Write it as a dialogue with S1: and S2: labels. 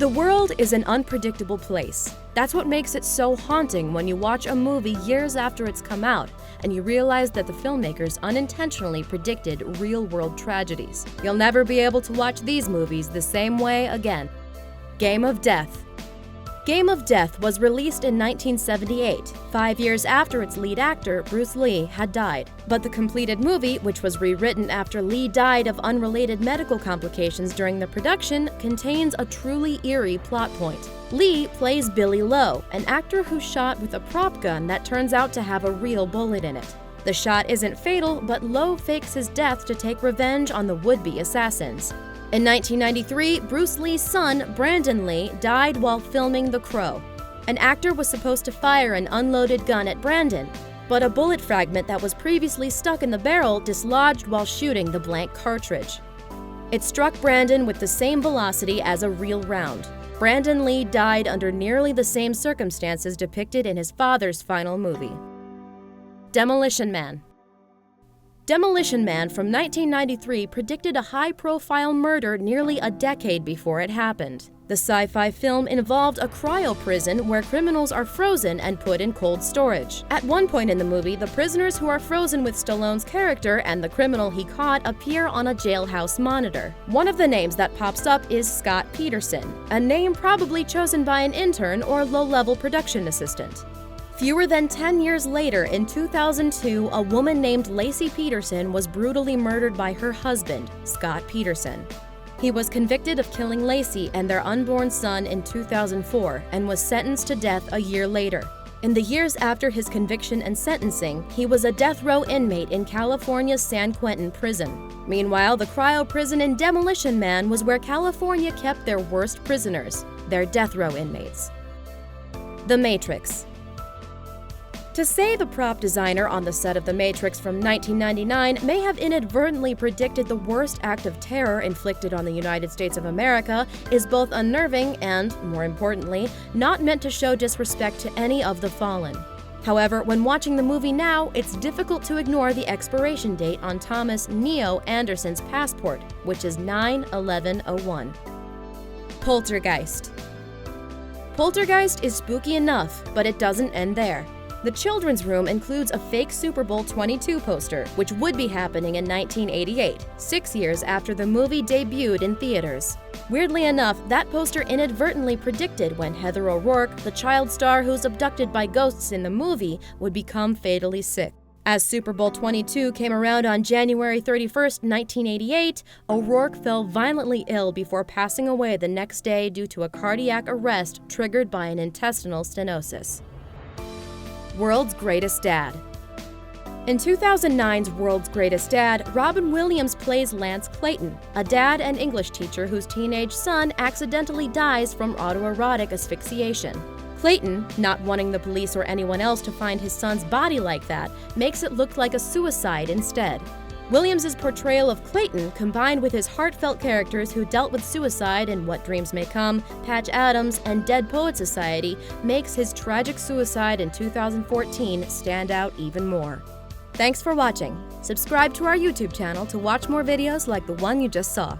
S1: The world is an unpredictable place. That's what makes it so haunting when you watch a movie years after it's come out and you realize that the filmmakers unintentionally predicted real-world tragedies. You'll never be able to watch these movies the same way again. Game of Death. Game of Death was released in 1978, 5 years after its lead actor, Bruce Lee, had died. But the completed movie, which was rewritten after Lee died of unrelated medical complications during the production, contains a truly eerie plot point. Lee plays Billy Lowe, an actor who's shot with a prop gun that turns out to have a real bullet in it. The shot isn't fatal, but Lowe fakes his death to take revenge on the would-be assassins. In 1993, Bruce Lee's son, Brandon Lee, died while filming The Crow. An actor was supposed to fire an unloaded gun at Brandon, but a bullet fragment that was previously stuck in the barrel dislodged while shooting the blank cartridge. It struck Brandon with the same velocity as a real round. Brandon Lee died under nearly the same circumstances depicted in his father's final movie. Demolition Man. Demolition Man from 1993 predicted a high-profile murder nearly a decade before it happened. The sci-fi film involved a cryo prison where criminals are frozen and put in cold storage. At one point in the movie, the prisoners who are frozen with Stallone's character and the criminal he caught appear on a jailhouse monitor. One of the names that pops up is Scott Peterson, a name probably chosen by an intern or low-level production assistant. Fewer than 10 years later, in 2002, a woman named Lacey Peterson was brutally murdered by her husband, Scott Peterson. He was convicted of killing Lacey and their unborn son in 2004 and was sentenced to death a year later. In the years after his conviction and sentencing, he was a death row inmate in California's San Quentin prison. Meanwhile, the cryo prison in Demolition Man was where California kept their worst prisoners, their death row inmates. The Matrix. To say the prop designer on the set of The Matrix from 1999 may have inadvertently predicted the worst act of terror inflicted on the United States of America is both unnerving and, more importantly, not meant to show disrespect to any of the fallen. However, when watching the movie now, it's difficult to ignore the expiration date on Thomas Neo Anderson's passport, which is 9/11/01. Poltergeist. Poltergeist is spooky enough, but it doesn't end there. The children's room includes a fake Super Bowl 22 poster, which would be happening in 1988, 6 years after the movie debuted in theaters. Weirdly enough, that poster inadvertently predicted when Heather O'Rourke, the child star who's abducted by ghosts in the movie, would become fatally sick. As Super Bowl 22 came around on January 31st, 1988, O'Rourke fell violently ill before passing away the next day due to a cardiac arrest triggered by an intestinal stenosis. World's Greatest Dad. In 2009's World's Greatest Dad, Robin Williams plays Lance Clayton, a dad and English teacher whose teenage son accidentally dies from autoerotic asphyxiation. Clayton, not wanting the police or anyone else to find his son's body like that, makes it look like a suicide instead. Williams' portrayal of Clayton, combined with his heartfelt characters who dealt with suicide in What Dreams May Come, Patch Adams, and Dead Poets Society, makes his tragic suicide in 2014 stand out even more. Thanks for watching. Subscribe to our YouTube channel to watch more videos like the one you just saw.